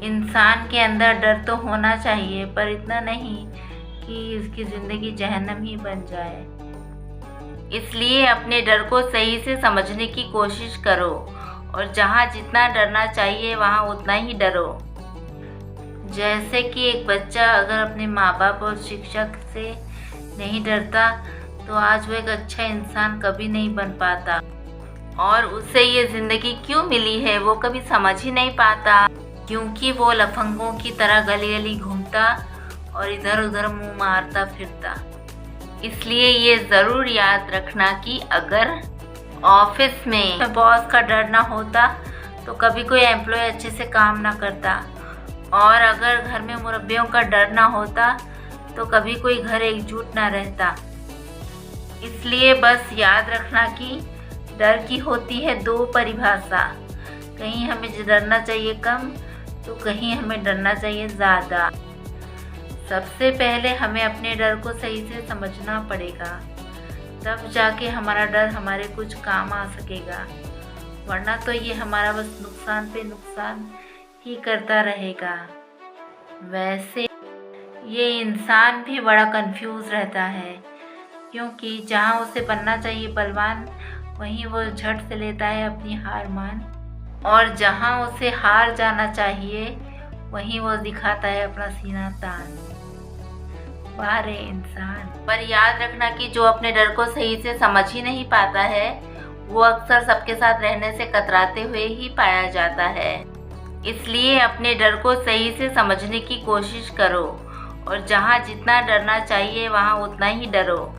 इंसान के अंदर डर तो होना चाहिए, पर इतना नहीं कि उसकी ज़िंदगी जहन्नम ही बन जाए। इसलिए अपने डर को सही से समझने की कोशिश करो और जहाँ जितना डरना चाहिए वहाँ उतना ही डरो। जैसे कि एक बच्चा अगर अपने माँ बाप और शिक्षक से नहीं डरता तो आज वो एक अच्छा इंसान कभी नहीं बन पाता, और उसे ये ज़िंदगी क्यों मिली है वो कभी समझ ही नहीं पाता, क्योंकि वो लफंगों की तरह गली गली घूमता और इधर उधर मुंह मारता फिरता। इसलिए ये ज़रूर याद रखना कि अगर ऑफिस में बॉस का डर ना होता तो कभी कोई एम्प्लॉय अच्छे से काम ना करता, और अगर घर में मुरब्बियों का डर ना होता तो कभी कोई घर एकजुट ना रहता। इसलिए बस याद रखना कि डर की होती है दो परिभाषा, कहीं हमें डरना चाहिए कम तो कहीं हमें डरना चाहिए ज़्यादा। सबसे पहले हमें अपने डर को सही से समझना पड़ेगा, तब जाके हमारा डर हमारे कुछ काम आ सकेगा, वरना तो ये हमारा बस नुकसान पे नुकसान ही करता रहेगा। वैसे ये इंसान भी बड़ा कंफ्यूज रहता है, क्योंकि जहाँ उसे बनना चाहिए पहलवान वहीं वो झट से लेता है अपनी हार मान, और जहाँ उसे हार जाना चाहिए वहीं वो दिखाता है अपना सीना तान। वाह रे इंसान। पर याद रखना कि जो अपने डर को सही से समझ ही नहीं पाता है वो अक्सर सबके साथ रहने से कतराते हुए ही पाया जाता है। इसलिए अपने डर को सही से समझने की कोशिश करो और जहाँ जितना डरना चाहिए वहाँ उतना ही डरो।